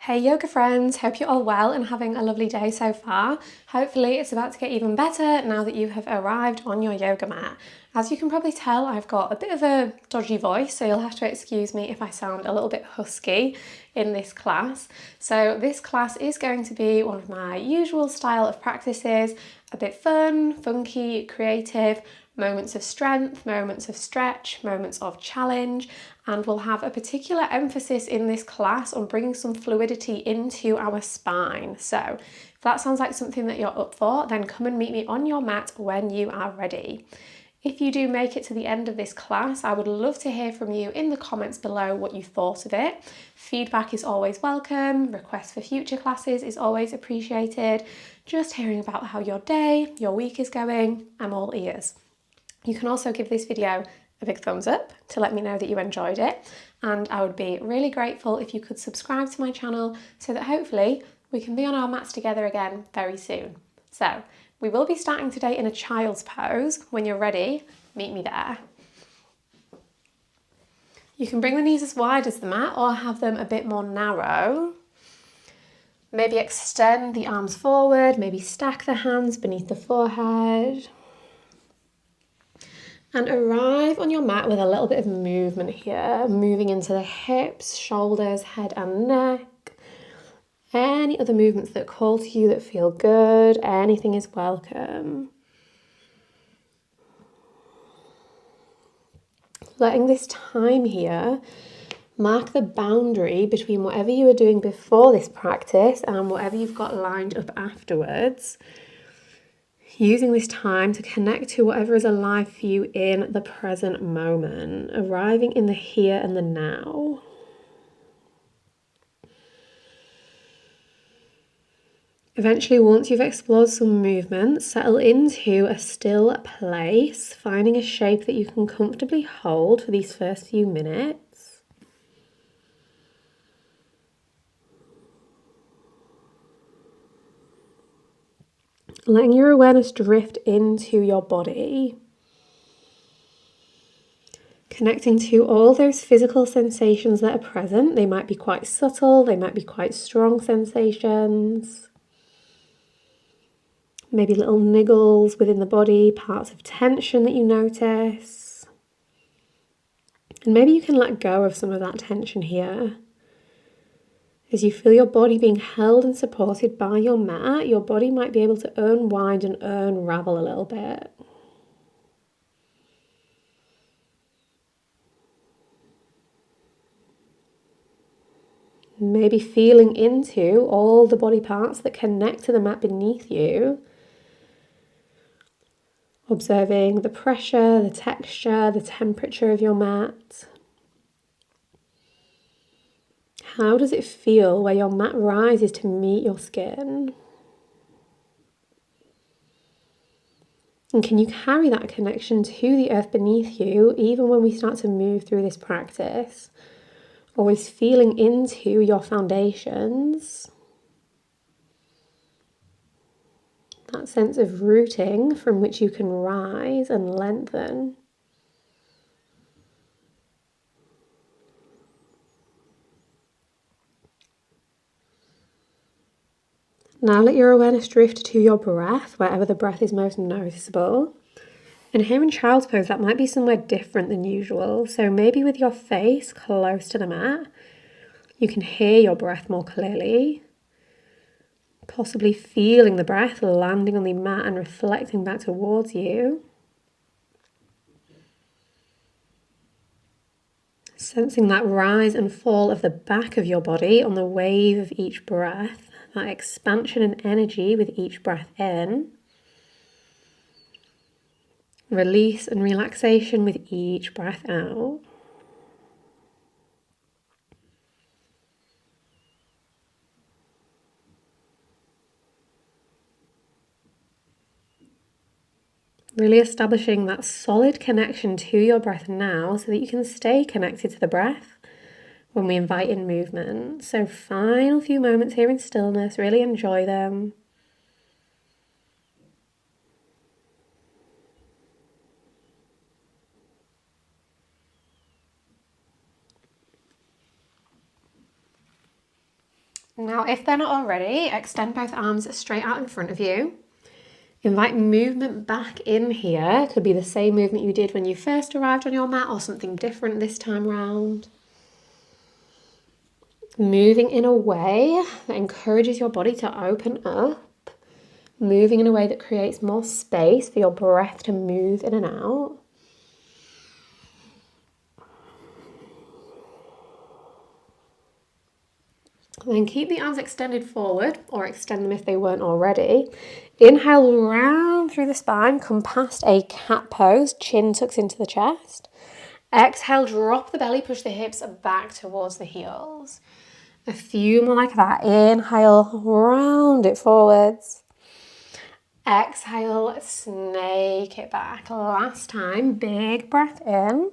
Hey yoga friends, hope you're all well and having a lovely day so far. Hopefully it's about to get even better now that you have arrived on your yoga mat. As you can probably tell, I've got a bit of a dodgy voice, so you'll have to excuse me if I sound a little bit husky in this class. So this class is going to be one of my usual style of practices, a bit fun, funky, creative, moments of strength, moments of stretch, moments of challenge, and we'll have a particular emphasis in this class on bringing some fluidity into our spine. So if that sounds like something that you're up for, then come and meet me on your mat when you are ready. If you do make it to the end of this class, I would love to hear from you in the comments below what you thought of it. Feedback is always welcome, requests for future classes is always appreciated. Just hearing about how your day, your week is going, I'm all ears. You can also give this video a big thumbs up to let me know that you enjoyed it, and I would be really grateful if you could subscribe to my channel so that hopefully we can be on our mats together again very soon. So we will be starting today in a child's pose. When you're ready, meet me there. You can bring the knees as wide as the mat or have them a bit more narrow. Maybe extend the arms forward, maybe stack the hands beneath the forehead. And arrive on your mat with a little bit of movement here, moving into the hips, shoulders, head and neck. Any other movements that call to you that feel good, anything is welcome. Letting this time here mark the boundary between whatever you were doing before this practice and whatever you've got lined up afterwards. Using this time to connect to whatever is alive for you in the present moment, arriving in the here and the now. Eventually, once you've explored some movement, settle into a still place, finding a shape that you can comfortably hold for these first few minutes. Letting your awareness drift into your body. Connecting to all those physical sensations that are present. They might be quite subtle, they might be quite strong sensations. Maybe little niggles within the body, parts of tension that you notice. And maybe you can let go of some of that tension here. As you feel your body being held and supported by your mat, your body might be able to unwind and unravel a little bit. Maybe feeling into all the body parts that connect to the mat beneath you. Observing the pressure, the texture, the temperature of your mat. How does it feel where your mat rises to meet your skin? And can you carry that connection to the earth beneath you even when we start to move through this practice? Always feeling into your foundations. That sense of rooting from which you can rise and lengthen. Now let your awareness drift to your breath, wherever the breath is most noticeable. And here in child's pose, that might be somewhere different than usual. So maybe with your face close to the mat, you can hear your breath more clearly. Possibly feeling the breath landing on the mat and reflecting back towards you. Sensing that rise and fall of the back of your body on the wave of each breath. That expansion and energy with each breath in. Release and relaxation with each breath out. Really establishing that solid connection to your breath now so that you can stay connected to the breath when we invite in movement. So final few moments here in stillness, really enjoy them. Now, if they're not already, extend both arms straight out in front of you. Invite movement back in here. Could be the same movement you did when you first arrived on your mat or something different this time round. Moving in a way that encourages your body to open up. Moving in a way that creates more space for your breath to move in and out. Then keep the arms extended forward, or extend them if they weren't already. Inhale round through the spine, come past a cat pose, chin tucks into the chest. Exhale, drop the belly, push the hips back towards the heels. A few more like that. Inhale, round it forwards. Exhale, snake it back. Last time, big breath in.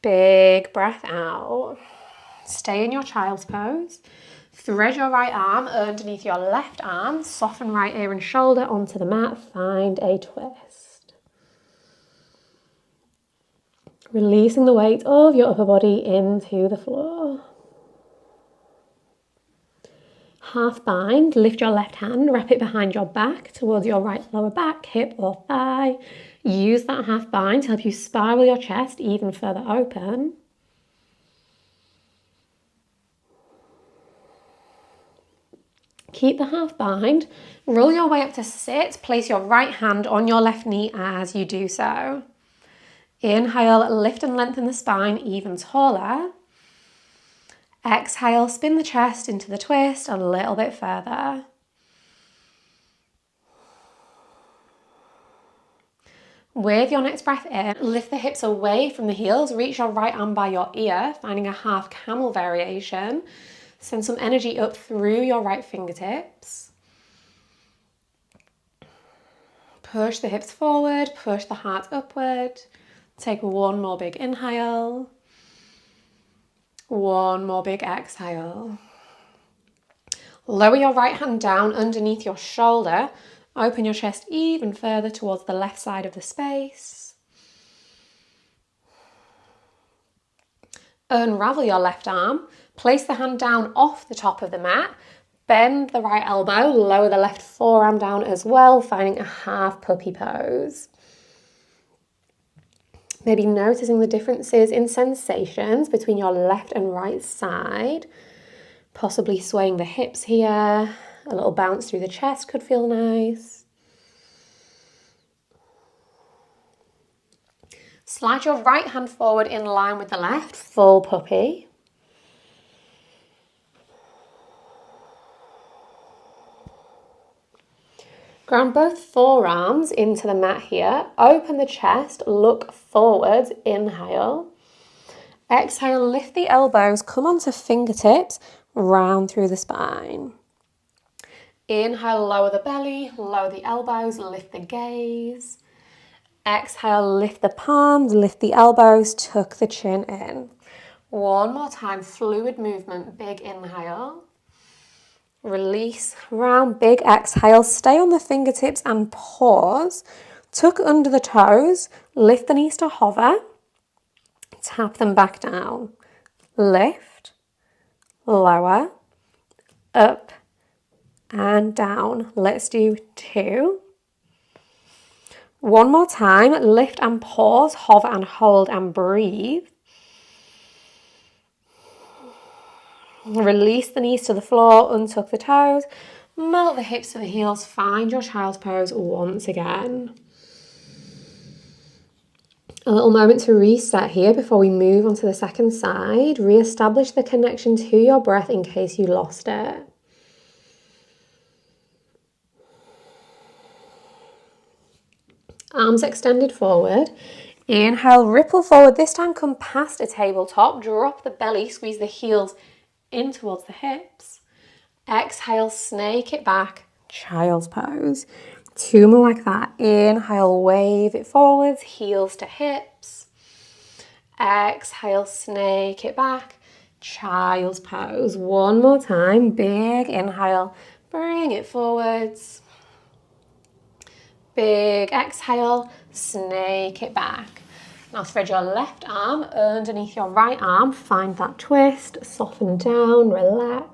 Big breath out. Stay in your child's pose. Thread your right arm underneath your left arm. Soften right ear and shoulder onto the mat. Find a twist. Releasing the weight of your upper body into the floor. Half bind. Lift your left hand. Wrap it behind your back towards your right lower back, hip or thigh. Use that half bind to help you spiral your chest even further open. Keep the half bind, roll your way up to sit, place your right hand on your left knee as you do so. Inhale, lift and lengthen the spine even taller. Exhale, spin the chest into the twist a little bit further. With your next breath in, lift the hips away from the heels, reach your right arm by your ear, finding a half camel variation. Send some energy up through your right fingertips. Push the hips forward, push the heart upward. Take one more big inhale. One more big exhale. Lower your right hand down underneath your shoulder. Open your chest even further towards the left side of the space. Unravel your left arm. Place the hand down off the top of the mat. Bend the right elbow, lower the left forearm down as well, finding a half puppy pose. Maybe noticing the differences in sensations between your left and right side. Possibly swaying the hips here. A little bounce through the chest could feel nice. Slide your right hand forward in line with the left, full puppy. Ground both forearms into the mat here. Open the chest, look forwards, inhale. Exhale, lift the elbows, come onto fingertips, round through the spine. Inhale, lower the belly, lower the elbows, lift the gaze. Exhale, lift the palms, lift the elbows, tuck the chin in. One more time, fluid movement, big inhale. Release, round, big exhale. Stay on the fingertips and pause. Tuck under the toes, lift the knees to hover. Tap them back down. Lift, lower, up, and down. Let's do 2. One more time, lift and pause, hover and hold and breathe. Release the knees to the floor, untuck the toes, melt the hips to the heels, find your child's pose once again. A little moment to reset here before we move on to the second side. Re-establish the connection to your breath in case you lost it. Arms extended forward. Inhale, ripple forward. This time come past a tabletop. Drop the belly, squeeze the heels in towards the hips. Exhale, snake it back, child's pose. 2 more like that. Inhale, wave it forwards, heels to hips. Exhale, snake it back, child's pose. 1 more time, big inhale, bring it forwards. Big exhale, snake it back. Now spread your left arm underneath your right arm. Find that twist, soften down, relax.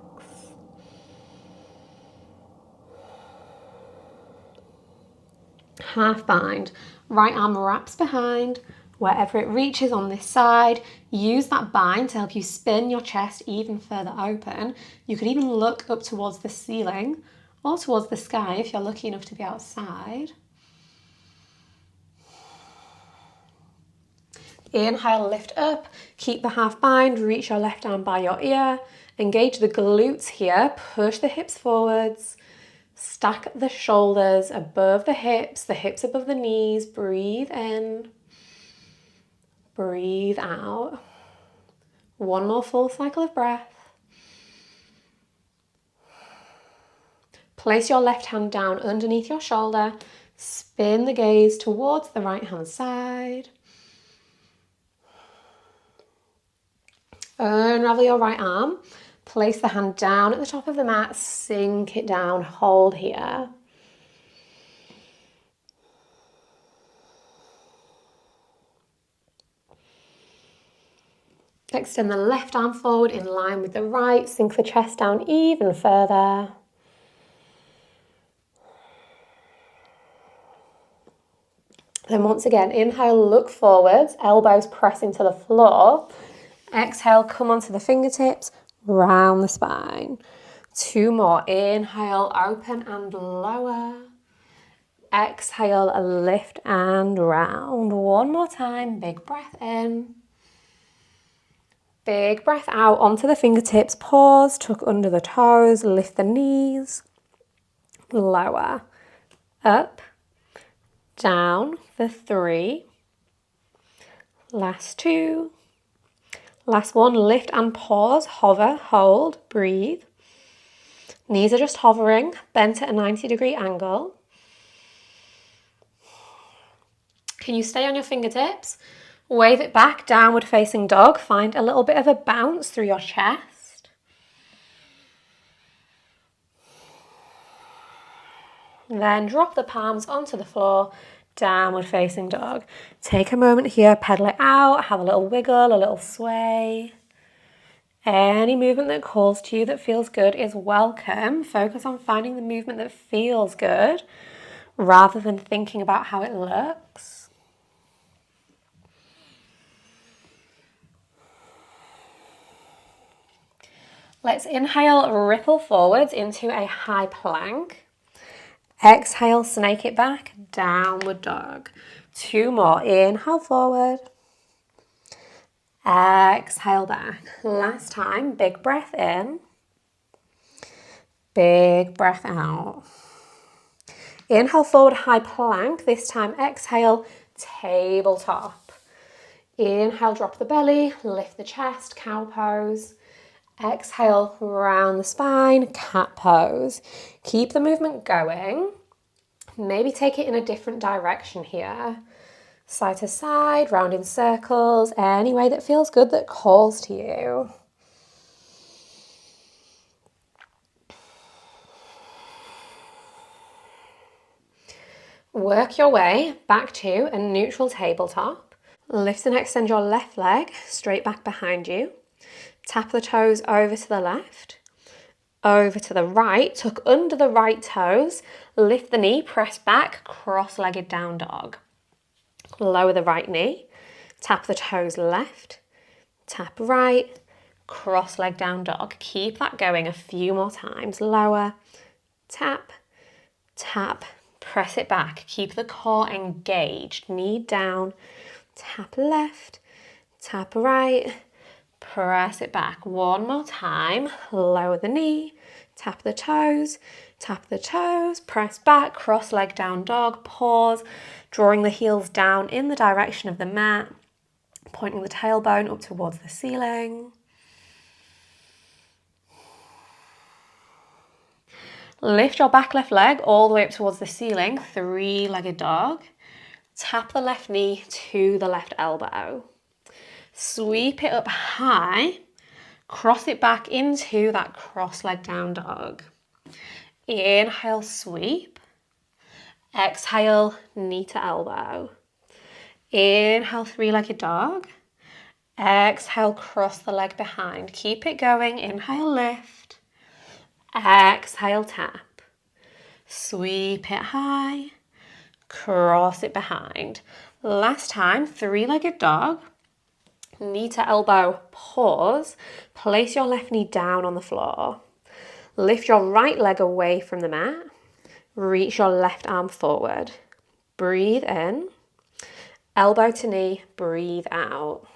Half bind. Right arm wraps behind. Wherever it reaches on this side, use that bind to help you spin your chest even further open. You could even look up towards the ceiling or towards the sky if you're lucky enough to be outside. Inhale, lift up, keep the half bind, reach your left arm by your ear, engage the glutes here, push the hips forwards, stack the shoulders above the hips above the knees, breathe in, breathe out. One more full cycle of breath. Place your left hand down underneath your shoulder, spin the gaze towards the right hand side. Unravel your right arm, place the hand down at the top of the mat, sink it down, hold here. Extend the left arm forward in line with the right, sink the chest down even further. Then once again, inhale, look forwards, elbows press into the floor. Exhale, come onto the fingertips, round the spine. Two more. Inhale, open and lower. Exhale, lift and round. One more time. Big breath in. Big breath out onto the fingertips. Pause, tuck under the toes, lift the knees. Lower. Up. Down for 3. Last 2. Last one, lift and pause, hover, hold, breathe. Knees are just hovering, bent at a 90-degree angle. Can you stay on your fingertips? Wave it back, downward facing dog. Find a little bit of a bounce through your chest. Then drop the palms onto the floor, downward facing dog. Take a moment here, pedal it out, have a little wiggle, a little sway. Any movement that calls to you that feels good is welcome. Focus on finding the movement that feels good rather than thinking about how it looks. Let's inhale, ripple forwards into a high plank. Exhale, snake it back, downward dog. 2 more. Inhale forward. Exhale back. Last time, big breath in. Big breath out. Inhale forward, high plank. This time, exhale, tabletop. Inhale, drop the belly, lift the chest, cow pose. Exhale, round the spine, cat pose. Keep the movement going. Maybe take it in a different direction here. Side to side, round in circles, any way that feels good, that calls to you. Work your way back to a neutral tabletop. Lift and extend your left leg straight back behind you. Tap the toes over to the left, over to the right, tuck under the right toes, lift the knee, press back, cross-legged down dog. Lower the right knee, tap the toes left, tap right, cross-leg down dog. Keep that going a few more times. Lower, tap, tap, press it back. Keep the core engaged, knee down, tap left, tap right, press it back. One more time. Lower the knee, tap the toes, press back, cross leg down dog, pause, drawing the heels down in the direction of the mat, pointing the tailbone up towards the ceiling. Lift your back left leg all the way up towards the ceiling, 3-legged dog. Tap the left knee to the left elbow. Sweep it up high, cross it back into that cross-leg down dog. Inhale, sweep. Exhale, knee to elbow. Inhale, three-legged dog. Exhale, cross the leg behind. Keep it going. Inhale, lift. Exhale, tap. Sweep it high. Cross it behind. Last time, three-legged dog. Knee to elbow, pause. Place your left knee down on the floor. Lift your right leg away from the mat. Reach your left arm forward. Breathe in. Elbow to knee, breathe out.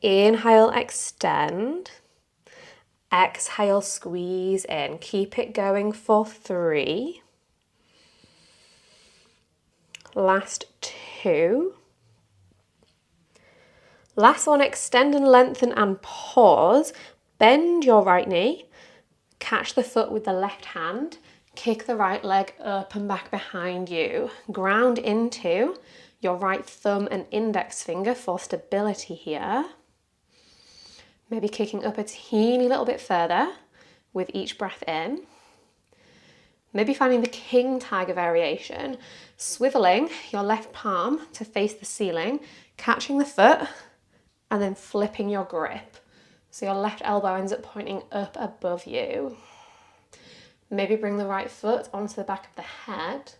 Inhale, extend. Exhale, squeeze in. Keep it going for 3. Last 2. Last one, extend and lengthen and pause. Bend your right knee. Catch the foot with the left hand. Kick the right leg up and back behind you. Ground into your right thumb and index finger for stability here. Maybe kicking up a teeny little bit further with each breath in. Maybe finding the king tiger variation. Swiveling your left palm to face the ceiling, catching the foot, and then flipping your grip. So your left elbow ends up pointing up above you. Maybe bring the right foot onto the back of the head.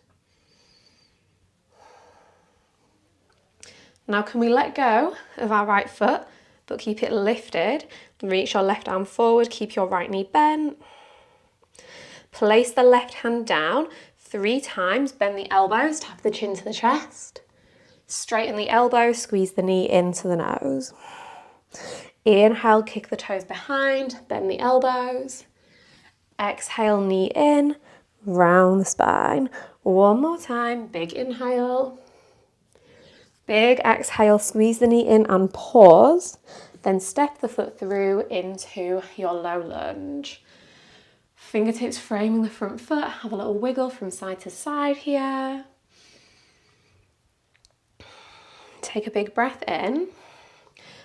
Now can we let go of our right foot, but keep it lifted? Reach your left arm forward, keep your right knee bent. Place the left hand down 3 times, bend the elbows, tap the chin to the chest. Straighten the elbow, squeeze the knee into the nose. Inhale, kick the toes behind, bend the elbows. Exhale, knee in, round the spine. One more time, big inhale. Big exhale, squeeze the knee in and pause. Then step the foot through into your low lunge. Fingertips framing the front foot, have a little wiggle from side to side here. Take a big breath in.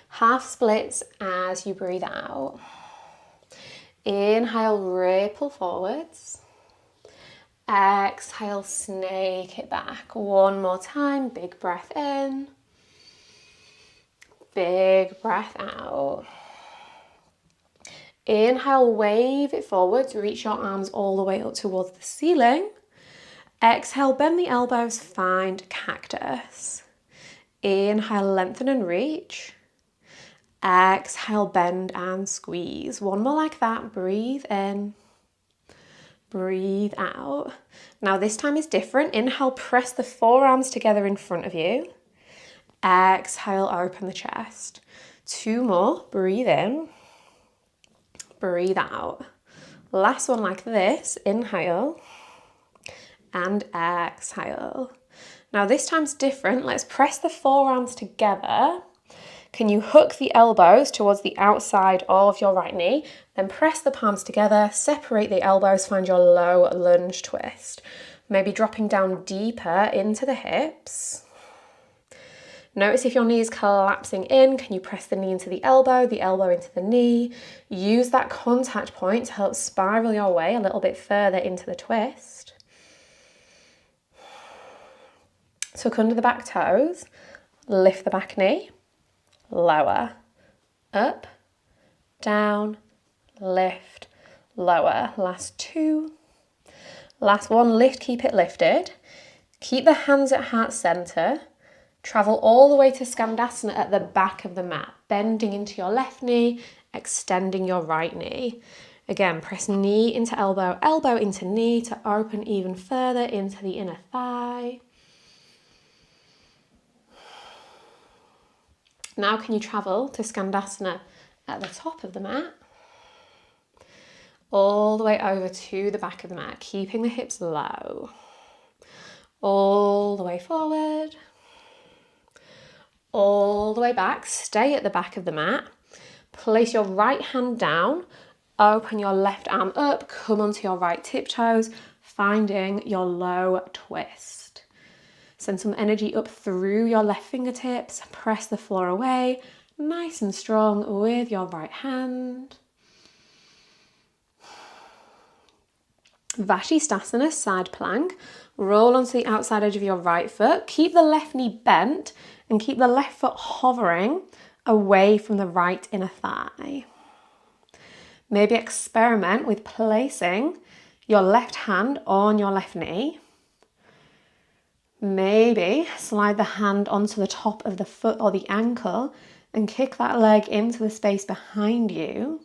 Half splits as you breathe out. Inhale, ripple forwards. Exhale, snake it back. One more time, big breath in. Big breath out. Inhale, wave it forwards, reach your arms all the way up towards the ceiling. Exhale, bend the elbows, find cactus. Inhale, lengthen and reach. Exhale, bend and squeeze. One more like that, breathe in. Breathe out. Now this time is different. Inhale, press the forearms together in front of you. Exhale, open the chest. 2 more, breathe in. Breathe out. Last one like this, inhale and exhale. Now this time's different. Let's press the forearms together. Can you hook the elbows towards the outside of your right knee? Then press the palms together, separate the elbows, find your low lunge twist. Maybe dropping down deeper into the hips. Notice if your knee is collapsing in, can you press the knee into the elbow into the knee? Use that contact point to help spiral your way a little bit further into the twist. Tuck under the back toes, lift the back knee, lower, up, down, lift, lower. Last 2. Last one, lift, keep it lifted. Keep the hands at heart center. Travel all the way to Skandasana at the back of the mat, bending into your left knee, extending your right knee. Again, press knee into elbow, elbow into knee to open even further into the inner thigh. Now can you travel to Skandasana at the top of the mat? All the way over to the back of the mat, keeping the hips low. All the way forward. All the way back, stay at the back of the mat. Place your right hand down, open your left arm up, come onto your right tiptoes, finding your low twist. Send some energy up through your left fingertips, press the floor away, nice and strong with your right hand. Vashisthasana, side plank. Roll onto the outside edge of your right foot. Keep the left knee bent and keep the left foot hovering away from the right inner thigh. Maybe experiment with placing your left hand on your left knee. Maybe slide the hand onto the top of the foot or the ankle and kick that leg into the space behind you.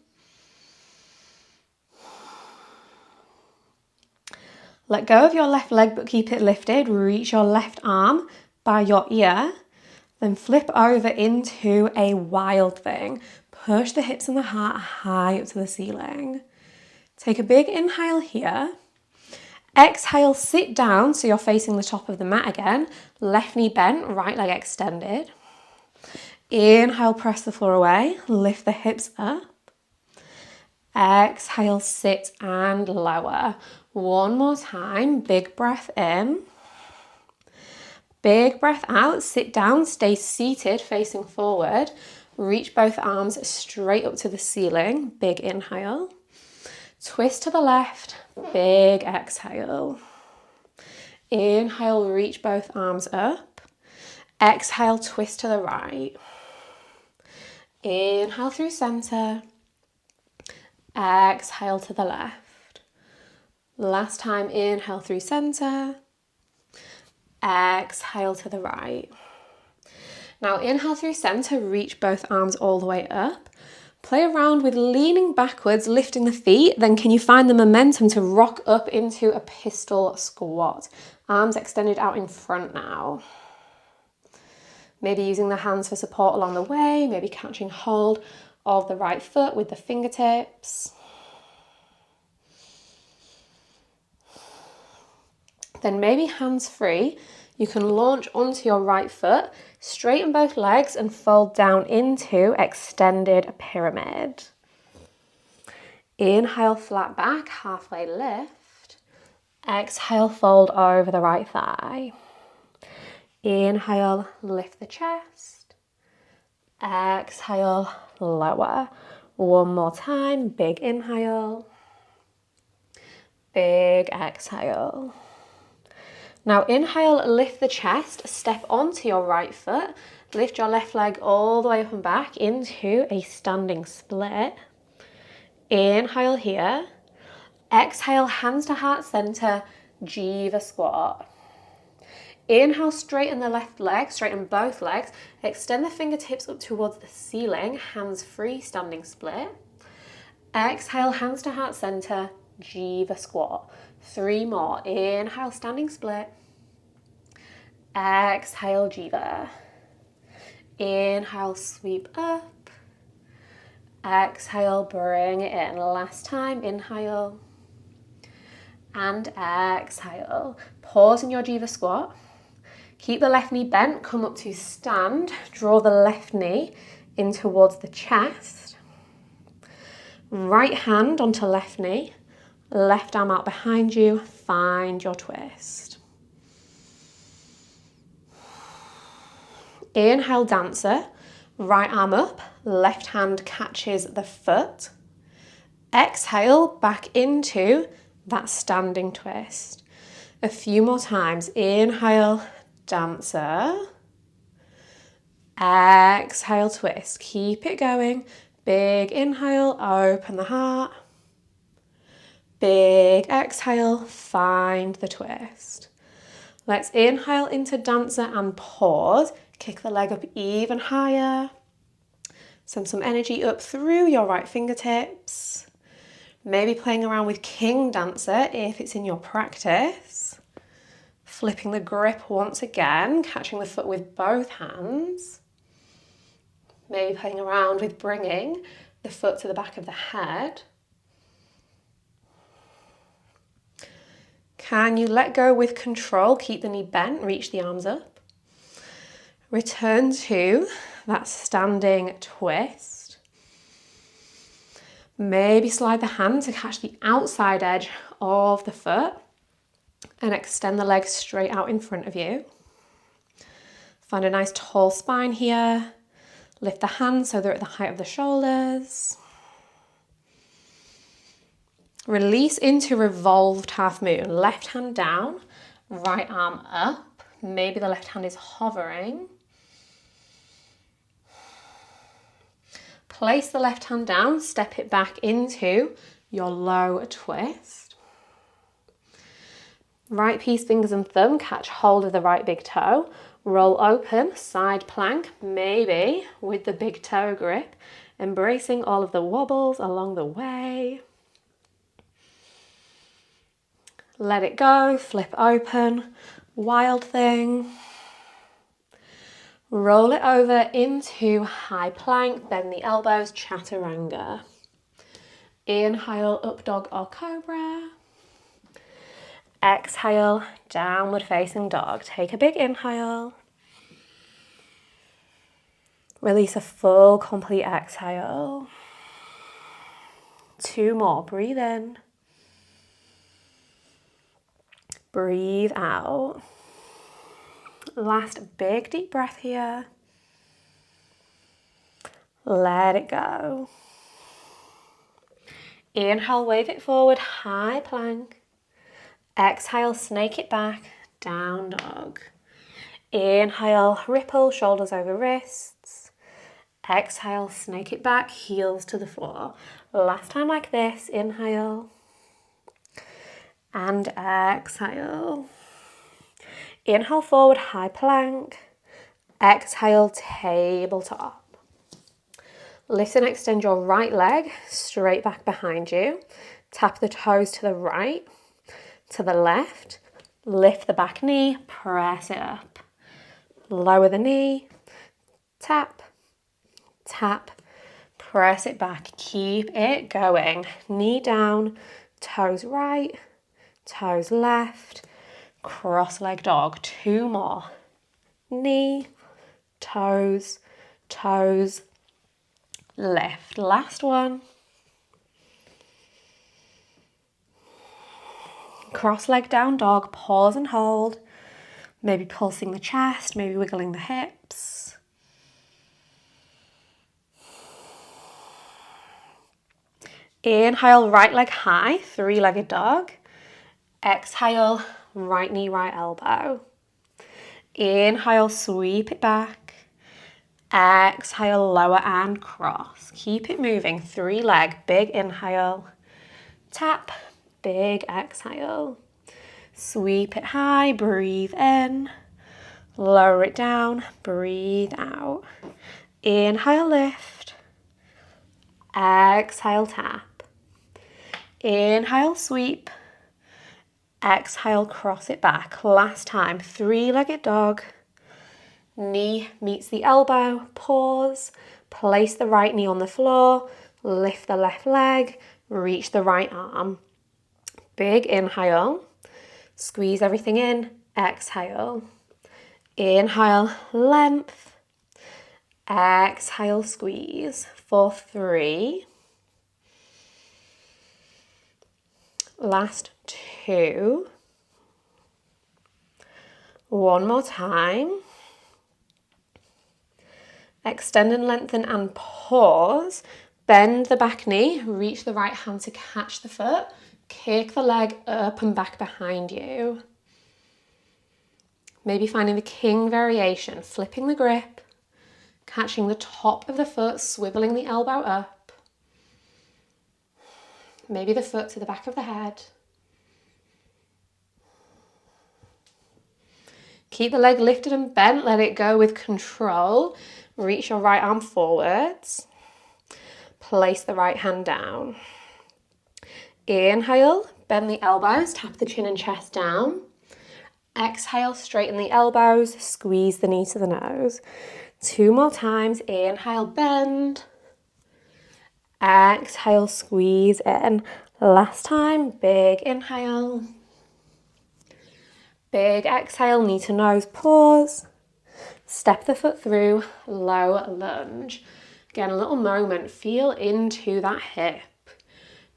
Let go of your left leg but keep it lifted. Reach your left arm by your ear. Then flip over into a wild thing. Push the hips and the heart high up to the ceiling. Take a big inhale here. Exhale, sit down so you're facing the top of the mat again. Left knee bent, right leg extended. Inhale, press the floor away. Lift the hips up. Exhale, sit and lower. One more time. Big breath in. Big breath out. Sit down. Stay seated, facing forward. Reach both arms straight up to the ceiling. Big inhale. Twist to the left. Big exhale. Inhale, reach both arms up. Exhale, twist to the right. Inhale through center. Exhale to the left. Last time, inhale through center. Exhale to the right. Now inhale through center, reach both arms all the way up. Play around with leaning backwards, lifting the feet. Then can you find the momentum to rock up into a pistol squat? Arms extended out in front now. Maybe using the hands for support along the way, maybe catching hold of the right foot with the fingertips. Then maybe hands free, you can launch onto your right foot, straighten both legs and fold down into extended pyramid. Inhale, flat back, halfway lift. Exhale, fold over the right thigh. Inhale, lift the chest. Exhale, lower. One more time, big inhale. Big exhale. Now inhale, lift the chest, step onto your right foot, lift your left leg all the way up and back into a standing split. Inhale here. Exhale, hands to heart center, Jiva squat. Inhale, straighten the left leg, straighten both legs, extend the fingertips up towards the ceiling, hands free, standing split. Exhale, hands to heart center, Jiva squat. 3 more. Inhale, standing split. Exhale, Jiva. Inhale, sweep up. Exhale, bring it in. Last time, inhale. And exhale. Pause in your Jiva squat. Keep the left knee bent, come up to stand. Draw the left knee in towards the chest. Right hand onto left knee. Left arm out behind you, find your twist. Inhale, dancer. Right arm up, left hand catches the foot. Exhale, back into that standing twist. A few more times. Inhale, dancer. Exhale, twist. Keep it going. Big inhale, open the heart. Big exhale, find the twist. Let's inhale into dancer and pause. Kick the leg up even higher. Send some energy up through your right fingertips. Maybe playing around with king dancer if it's in your practice. Flipping the grip once again, catching the foot with both hands. Maybe playing around with bringing the foot to the back of the head. Can you let go with control? Keep the knee bent, reach the arms up. Return to that standing twist. Maybe slide the hand to catch the outside edge of the foot and extend the legs straight out in front of you. Find a nice tall spine here. Lift the hands so they're at the height of the shoulders. Release into revolved half moon. Left hand down, right arm up. Maybe the left hand is hovering. Place the left hand down, step it back into your low twist. Right piece, fingers and thumb, catch hold of the right big toe. Roll open, side plank, maybe with the big toe grip, embracing all of the wobbles along the way. Let it go, flip open, wild thing. Roll it over into high plank, bend the elbows, chaturanga. Inhale, up dog or cobra. Exhale, downward facing dog. Take a big inhale. Release a full, complete exhale. 2 more, breathe in. Breathe out. Last big deep breath here. Let it go. Inhale, wave it forward, high plank. Exhale, snake it back, down dog. Inhale, ripple, shoulders over wrists. Exhale, snake it back, heels to the floor. Last time like this, inhale. And exhale. Inhale forward, high plank. Exhale, tabletop. Lift and extend your right leg straight back behind you. Tap the toes to the right, to the left. Lift the back knee, press it up. Lower the knee, tap, tap, press it back. Keep it going. Knee down, toes right, toes left. Cross leg dog. 2 more. Knee, toes, toes, lift. Last one. Cross leg down dog, pause and hold. Maybe pulsing the chest, maybe wiggling the hips. Inhale, right leg high, 3-legged dog. Exhale, right knee, right elbow. Inhale, sweep it back. Exhale, lower and cross. Keep it moving, 3-leg, big inhale. Tap, big exhale. Sweep it high, breathe in. Lower it down, breathe out. Inhale, lift. Exhale, tap. Inhale, sweep. Exhale, cross it back. Last time, 3-legged dog. Knee meets the elbow, pause. Place the right knee on the floor. Lift the left leg, reach the right arm. Big inhale. Squeeze everything in, exhale. Inhale, length. Exhale, squeeze. For 3. Last 2. One more time. Extend and lengthen and pause. Bend the back knee, reach the right hand to catch the foot. Kick the leg up and back behind you. Maybe finding the king variation, flipping the grip, catching the top of the foot, swiveling the elbow up. Maybe the foot to the back of the head. Keep the leg lifted and bent, let it go with control. Reach your right arm forwards. Place the right hand down. Inhale, bend the elbows, tap the chin and chest down. Exhale, straighten the elbows, squeeze the knee to the nose. 2 more times. Inhale, bend. Exhale, squeeze in. Last time, big inhale. Big exhale, knee to nose, pause. Step the foot through, low lunge. Again, a little moment, feel into that hip.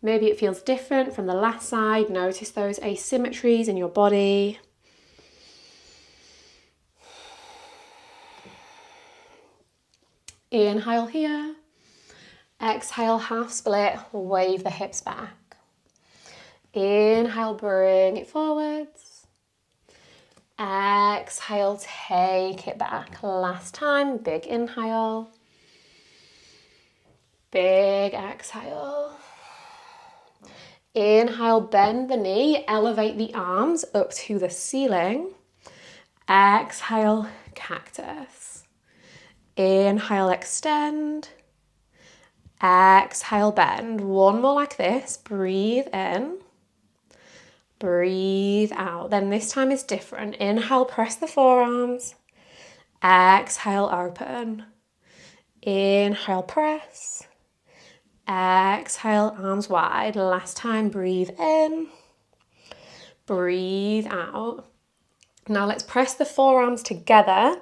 Maybe it feels different from the last side. Notice those asymmetries in your body. Inhale here. Exhale, half split, wave the hips back. Inhale, bring it forwards. Exhale, take it back. Last time, big inhale. Big exhale. Inhale, bend the knee, elevate the arms up to the ceiling. Exhale, cactus. Inhale, extend. Exhale, bend. One more like this. Breathe in. Breathe out. Then this time is different. Inhale, press the forearms. Exhale, open. Inhale, press. Exhale, arms wide. Last time, breathe in. Breathe out. Now let's press the forearms together.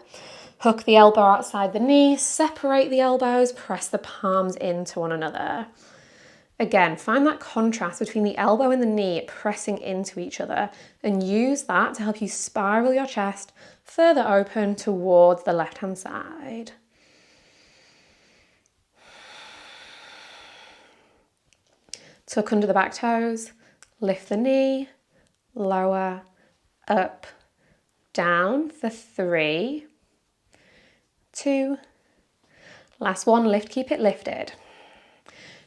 Hook the elbow outside the knee. Separate the elbows. Press the palms into one another. Again, find that contrast between the elbow and the knee pressing into each other, and use that to help you spiral your chest further open towards the left-hand side. Tuck under the back toes, lift the knee, lower, up, down for 3, 2, last one, lift, keep it lifted.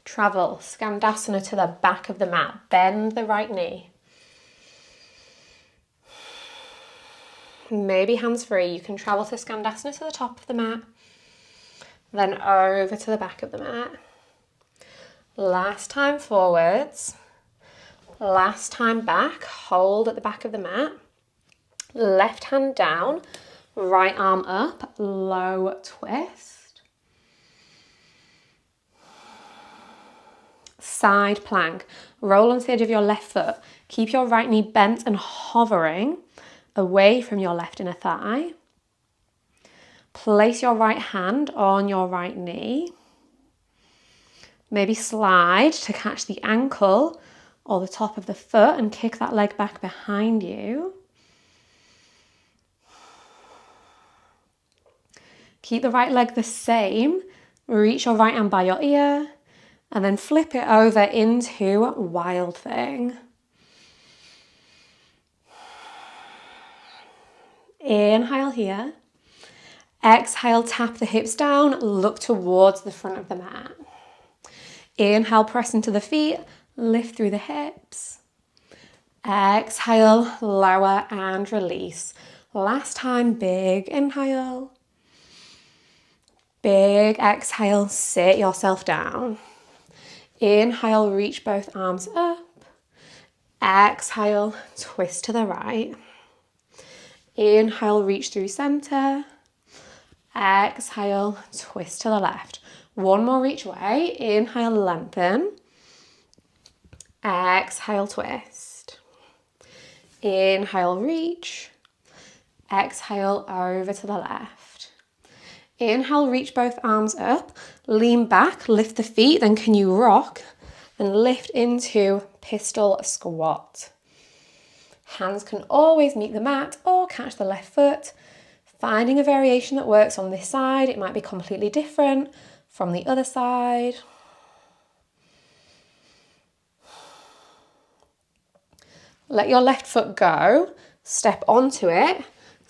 Travel, Skandasana to the back of the mat. Bend the right knee. Maybe hands free. You can travel to Skandasana to the top of the mat. Then over to the back of the mat. Last time forwards. Last time back. Hold at the back of the mat. Left hand down. Right arm up. Low twist. Side plank. Roll onto the edge of your left foot. Keep your right knee bent and hovering away from your left inner thigh. Place your right hand on your right knee. Maybe slide to catch the ankle or the top of the foot and kick that leg back behind you. Keep the right leg the same. Reach your right hand by your ear. And then flip it over into Wild Thing. Inhale here. Exhale, tap the hips down, look towards the front of the mat. Inhale, press into the feet, lift through the hips. Exhale, lower and release. Last time, big inhale. Big exhale, sit yourself down. Inhale, reach both arms up. Exhale, twist to the right. Inhale, reach through center. Exhale, twist to the left. One more each way. Inhale, lengthen. Exhale, twist. Inhale, reach. Exhale, over to the left. Inhale, reach both arms up, lean back, lift the feet, then can you rock and lift into pistol squat. Hands can always meet the mat or catch the left foot. Finding a variation that works on this side, it might be completely different from the other side. Let your left foot go, step onto it.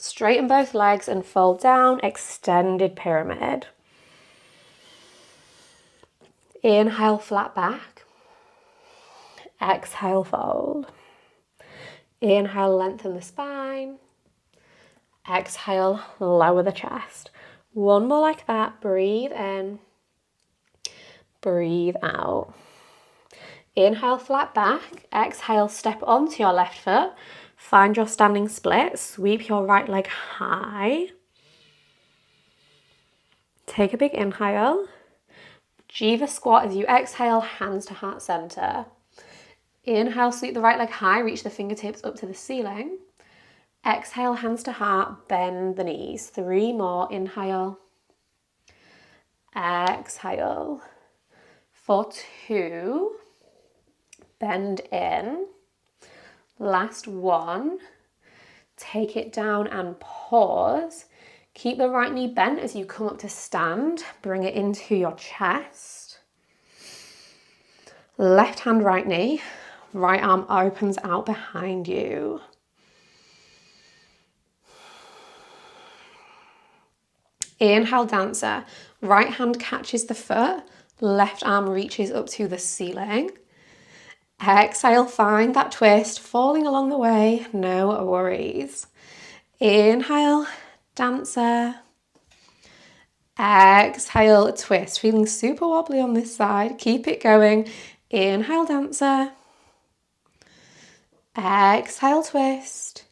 Straighten both legs and fold down, extended pyramid. Inhale, flat back. Exhale, fold. Inhale, lengthen the spine. Exhale, lower the chest. One more like that. Breathe in. Breathe out. Inhale, flat back. Exhale, step onto your left foot. Find your standing split. Sweep your right leg high. Take a big inhale. Jiva squat as you exhale, hands to heart center. Inhale, sweep the right leg high, reach the fingertips up to the ceiling. Exhale, hands to heart, bend the knees. 3 more, inhale. Exhale. For 2, bend in. Last one, take it down and pause. Keep the right knee bent as you come up to stand. Bring it into your chest. Left hand, right knee. Right arm opens out behind you. Inhale, dancer. Right hand catches the foot, left arm reaches up to the ceiling. Exhale, find that twist, falling along the way, no worries. Inhale, dancer. Exhale, twist, feeling super wobbly on this side, keep it going. Inhale, dancer. Exhale, twist.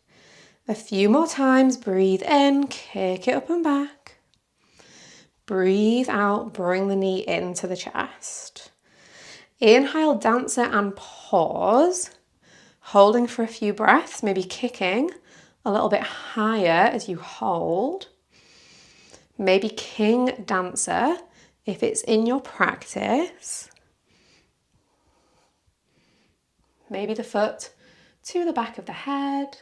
A few more times, breathe in, kick it up and back. Breathe out, bring the knee into the chest. Inhale, dancer, and pause. Holding for a few breaths, maybe kicking a little bit higher as you hold. Maybe king dancer if it's in your practice. Maybe the foot to the back of the head.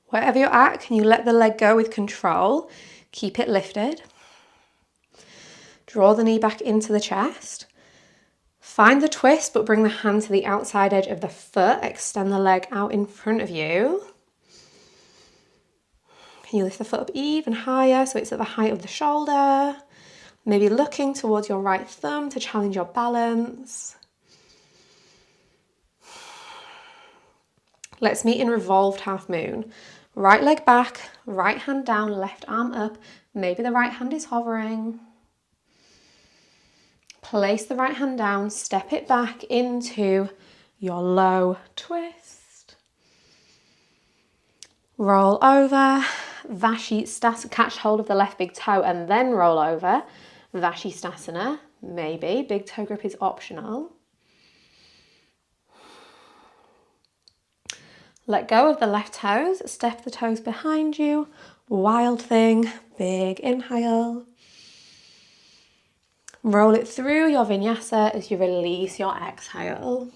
Wherever you're at, can you let the leg go with control? Keep it lifted. Draw the knee back into the chest. Find the twist, but bring the hand to the outside edge of the foot. Extend the leg out in front of you. Can you lift the foot up even higher so it's at the height of the shoulder? Maybe looking towards your right thumb to challenge your balance. Let's meet in revolved half moon. Right leg back, right hand down, left arm up. Maybe the right hand is hovering. Place the right hand down, step it back into your low twist. Roll over, Vashisthasana, catch hold of the left big toe and then roll over. Vashisthasana, maybe, big toe grip is optional. Let go of the left toes, step the toes behind you. Wild thing, big inhale. Roll it through your vinyasa as you release your exhale.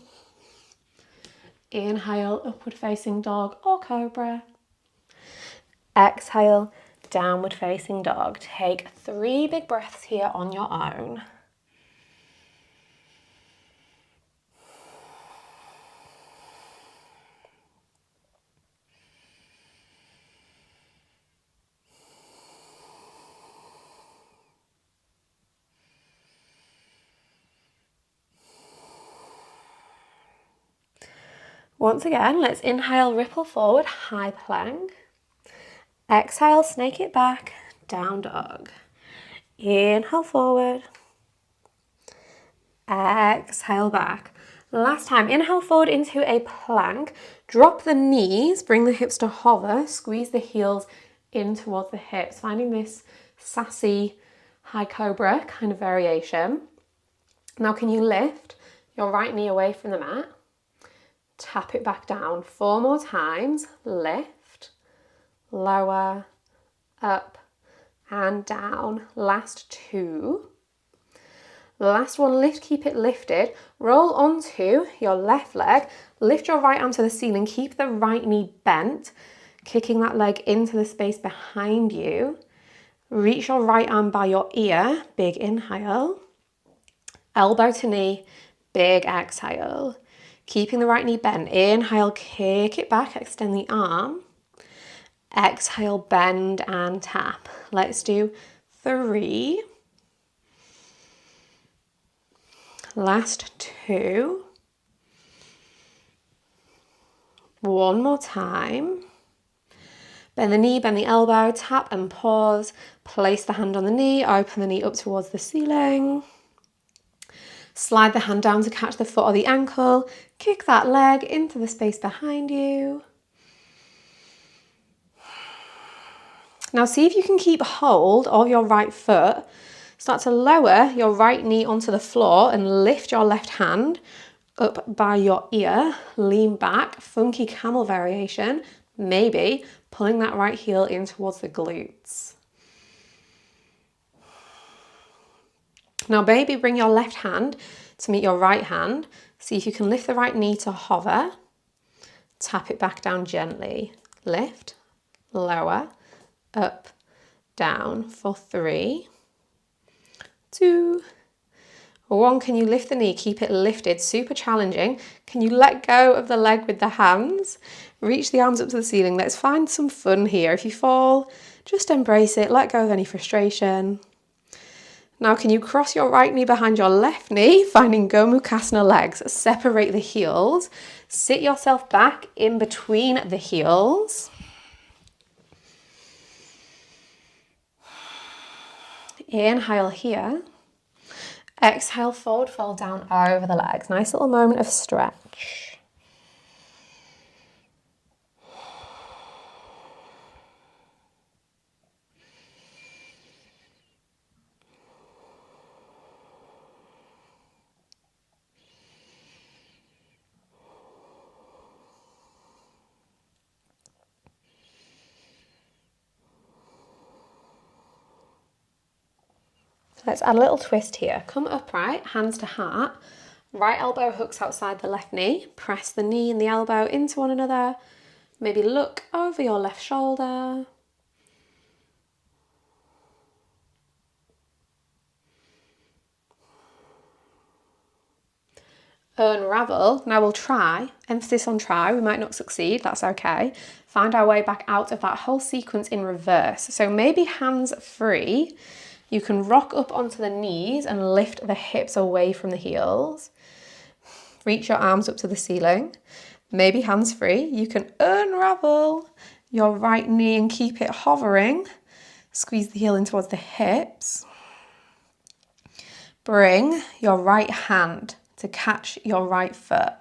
Inhale, upward facing dog or cobra. Exhale, downward facing dog. Take 3 big breaths here on your own. Once again, let's inhale, ripple forward, high plank. Exhale, snake it back, down dog. Inhale forward. Exhale back. Last time, inhale forward into a plank. Drop the knees, bring the hips to hover, squeeze the heels in towards the hips, finding this sassy high cobra kind of variation. Now can you lift your right knee away from the mat? Tap it back down 4 more times. Lift, lower, up and down. Last 2. Last one, lift, keep it lifted. Roll onto your left leg. Lift your right arm to the ceiling. Keep the right knee bent, kicking that leg into the space behind you. Reach your right arm by your ear. Big inhale. Elbow to knee. Big exhale. Keeping the right knee bent. Inhale, kick it back, extend the arm. Exhale, bend and tap. Let's do 3. Last 2. One more time. Bend the knee, bend the elbow, tap and pause. Place the hand on the knee, open the knee up towards the ceiling. Slide the hand down to catch the foot or the ankle. Kick that leg into the space behind you. Now see if you can keep hold of your right foot. Start to lower your right knee onto the floor and lift your left hand up by your ear. Lean back, funky camel variation. Maybe pulling that right heel in towards the glutes. Now baby, bring your left hand to meet your right hand. See if you can lift the right knee to hover. Tap it back down gently. Lift, lower, up, down for 3, 2, 1, can you lift the knee? Keep it lifted, super challenging. Can you let go of the leg with the hands? Reach the arms up to the ceiling. Let's find some fun here. If you fall, just embrace it. Let go of any frustration. Now, can you cross your right knee behind your left knee, finding Gomukhasana legs? Separate the heels. Sit yourself back in between the heels. Inhale here. Exhale, forward fold down over the legs. Nice little moment of stretch. Let's add a little twist here. Come upright, hands to heart. Right elbow hooks outside the left knee. Press the knee and the elbow into one another. Maybe look over your left shoulder. Unravel. Now we'll try. Emphasis on try. We might not succeed. That's okay. Find our way back out of that whole sequence in reverse. So maybe hands free. You can rock up onto the knees and lift the hips away from the heels. Reach your arms up to the ceiling. Maybe hands free. You can unravel your right knee and keep it hovering. Squeeze the heel in towards the hips. Bring your right hand to catch your right foot.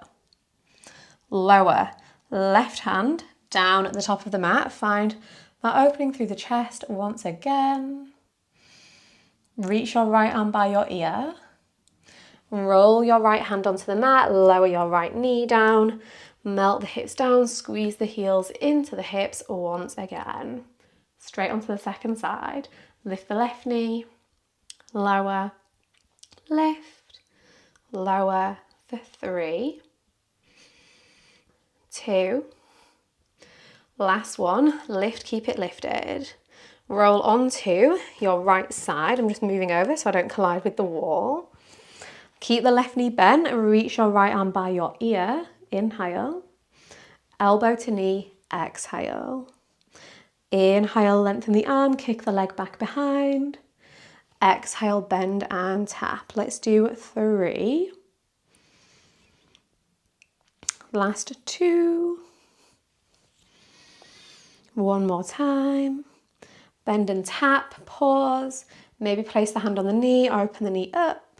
Lower left hand down at the top of the mat. Find that opening through the chest once again. Reach your right arm by your ear. Roll your right hand onto the mat, lower your right knee down, melt the hips down, squeeze the heels into the hips once again. Straight onto the second side. Lift the left knee, lower, lift, lower for 3, 2, last one, lift, keep it lifted. Roll onto your right side. I'm just moving over so I don't collide with the wall. Keep the left knee bent and reach your right arm by your ear. Inhale. Elbow to knee. Exhale. Inhale, lengthen the arm, kick the leg back behind. Exhale, bend and tap. Let's do 3. Last 2. One more time. Bend and tap, pause. Maybe place the hand on the knee or open the knee up.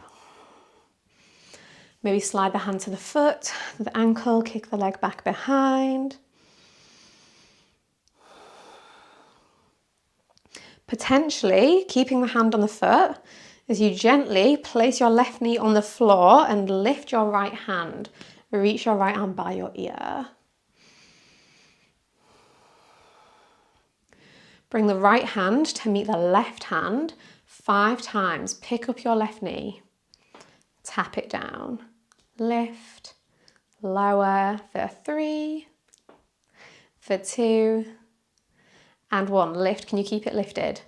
Maybe slide the hand to the foot, the ankle, kick the leg back behind. Potentially keeping the hand on the foot as you gently place your left knee on the floor and lift your right hand. Reach your right arm by your ear. Bring the right hand to meet the left hand 5 times. Pick up your left knee. Tap it down. Lift. Lower for 3. For 2. And 1. Lift. Can you keep it lifted?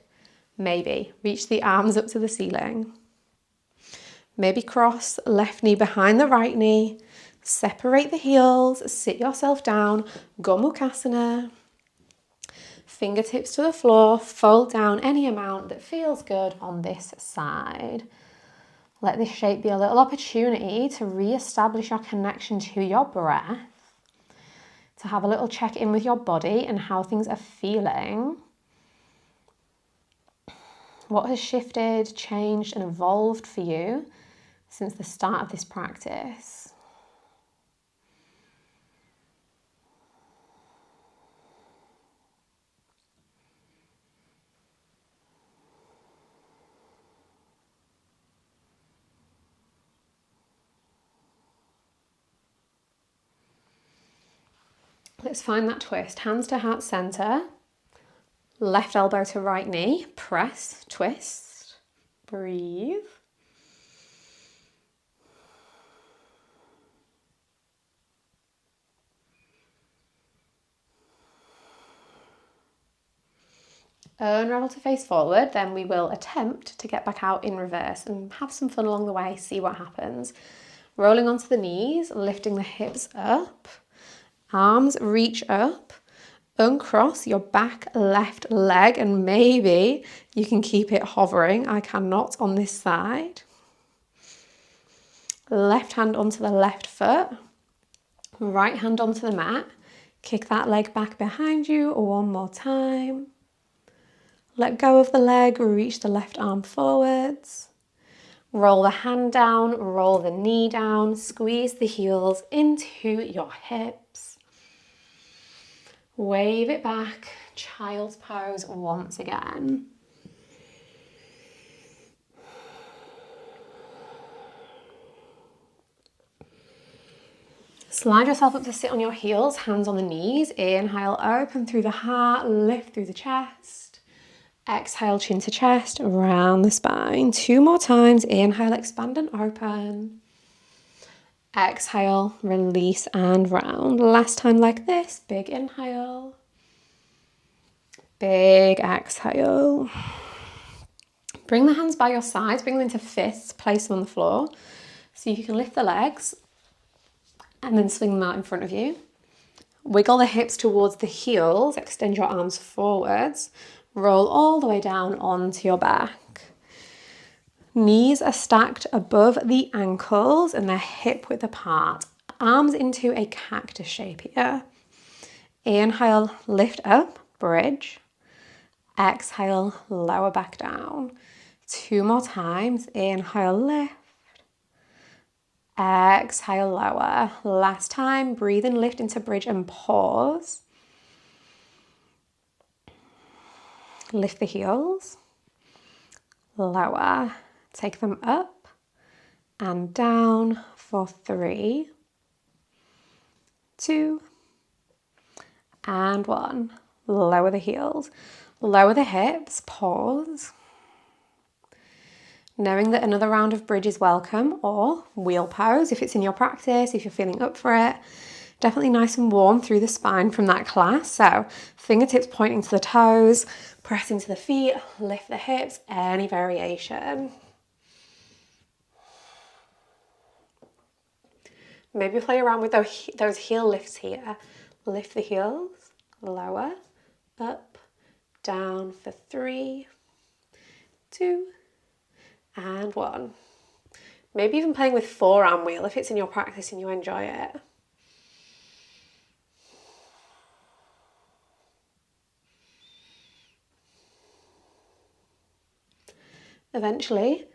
Maybe. Reach the arms up to the ceiling. Maybe cross left knee behind the right knee. Separate the heels. Sit yourself down. Gomukhasana. Fingertips to the floor, fold down any amount that feels good on this side. Let this shape be a little opportunity to re-establish your connection to your breath, to have a little check-in with your body and how things are feeling. What has shifted, changed, and evolved for you since the start of this practice? Let's find that twist. Hands to heart center. Left elbow to right knee. Press, twist. Breathe. Unravel to face forward, then we will attempt to get back out in reverse and have some fun along the way, see what happens. Rolling onto the knees, lifting the hips up, arms reach up, uncross your back left leg, and maybe you can keep it hovering. I cannot on this side. Left hand onto the left foot, right hand onto the mat. Kick that leg back behind you one more time. Let go of the leg, reach the left arm forwards. Roll the hand down, roll the knee down, squeeze the heels into your hips. Wave it back, child's pose once again. Slide yourself up to sit on your heels, hands on the knees. Inhale, open through the heart, lift through the chest. Exhale, chin to chest, round the spine. 2 more times. Inhale, expand and open. Exhale, release and round. Last time like this. Big inhale. Big exhale. Bring the hands by your sides, bring them into fists, place them on the floor. So you can lift the legs and then swing them out in front of you. Wiggle the hips towards the heels, extend your arms forwards, roll all the way down onto your back. Knees are stacked above the ankles and they're hip width apart. Arms into a cactus shape here. Inhale, lift up, bridge. Exhale, lower back down. 2 more times. Inhale, lift. Exhale, lower. Last time, breathe and lift into bridge and pause. Lift the heels. Lower. Take them up and down for 3, 2, and 1. Lower the heels. Lower the hips. Pause. Knowing that another round of bridge is welcome, or wheel pose if it's in your practice, if you're feeling up for it. Definitely nice and warm through the spine from that class. So fingertips pointing to the toes, press into the feet, lift the hips, any variation. Maybe play around with those heel lifts here. Lift the heels, lower, up, down for 3, 2, and 1. Maybe even playing with forearm wheel if it's in your practice and you enjoy it. Eventually,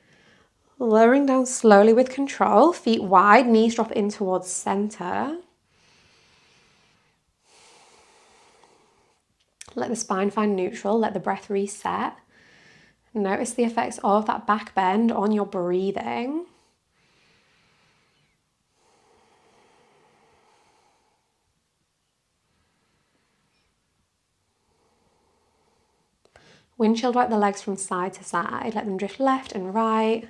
lowering down slowly with control, feet wide, knees drop in towards center. Let the spine find neutral, let the breath reset. Notice the effects of that back bend on your breathing. Windshield wipe the legs from side to side. Let them drift left and right.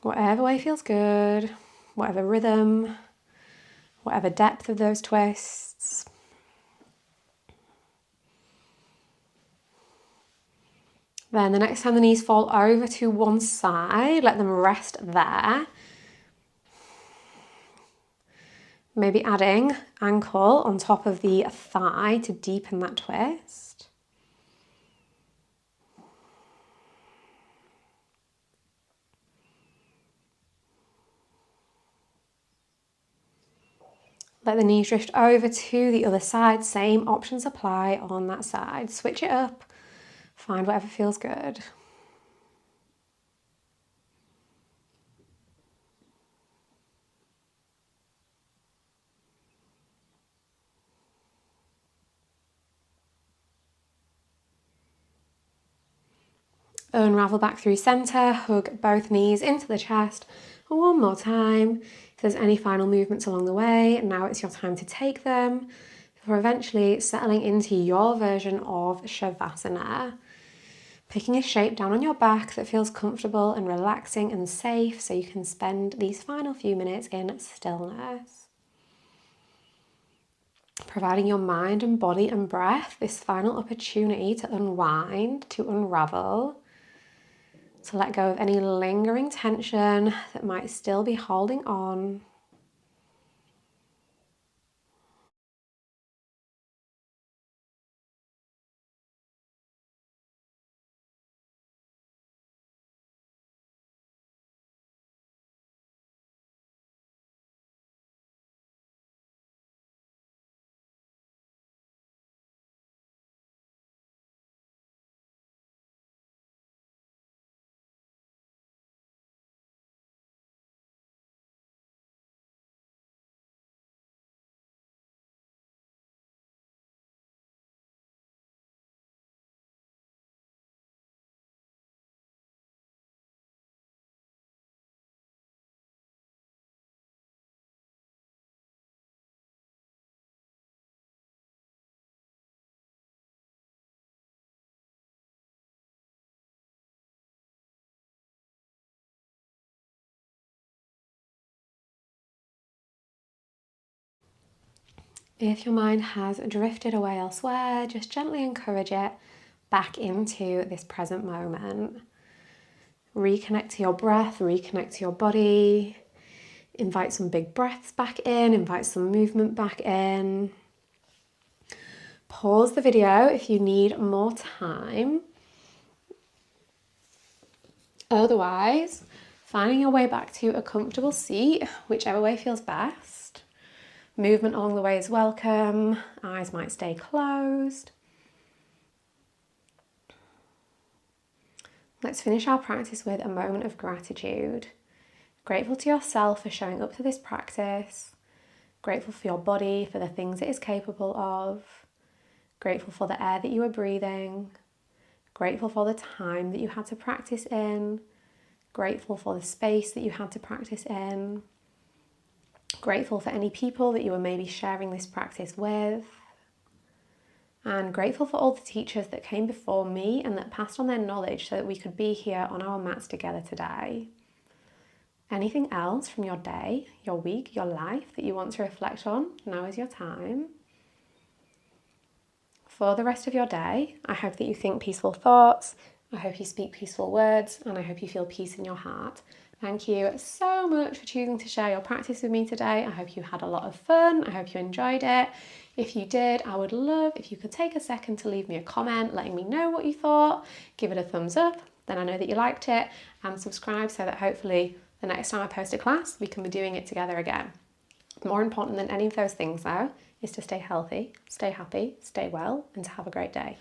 Whatever way feels good, whatever rhythm, whatever depth of those twists. Then the next time the knees fall over to one side, let them rest there. Maybe adding ankle on top of the thigh to deepen that twist. Let the knees drift over to the other side. Same options apply on that side. Switch it up. Find whatever feels good. Unravel back through center. Hug both knees into the chest. One more time. If there's any final movements along the way, now it's your time to take them before eventually settling into your version of Savasana. Picking a shape down on your back that feels comfortable and relaxing and safe so you can spend these final few minutes in stillness. providing your mind and body and breath this final opportunity to unwind, to unravel, to let go of any lingering tension that might still be holding on. If your mind has drifted away elsewhere, just gently encourage it back into this present moment. Reconnect to your breath, reconnect to your body. Invite some big breaths back in, invite some movement back in. Pause the video if you need more time. Otherwise, finding your way back to a comfortable seat, whichever way feels best. Movement along the way is welcome. Eyes might stay closed. Let's finish our practice with a moment of gratitude. Grateful to yourself for showing up to this practice. Grateful for your body, for the things it is capable of. Grateful for the air that you are breathing. Grateful for the time that you had to practice in. Grateful for the space that you had to practice in. Grateful for any people that you were maybe sharing this practice with. And grateful for all the teachers that came before me and that passed on their knowledge so that we could be here on our mats together today. Anything else from your day, your week, your life that you want to reflect on, now is your time. For the rest of your day, I hope that you think peaceful thoughts, I hope you speak peaceful words, and I hope you feel peace in your heart. Thank you so much for choosing to share your practice with me today. I hope you had a lot of fun. I hope you enjoyed it. If you did, I would love if you could take a second to leave me a comment letting me know what you thought. Give it a thumbs up, then I know that you liked it, and subscribe so that hopefully the next time I post a class, we can be doing it together again. More important than any of those things, though, is to stay healthy, stay happy, stay well, and to have a great day.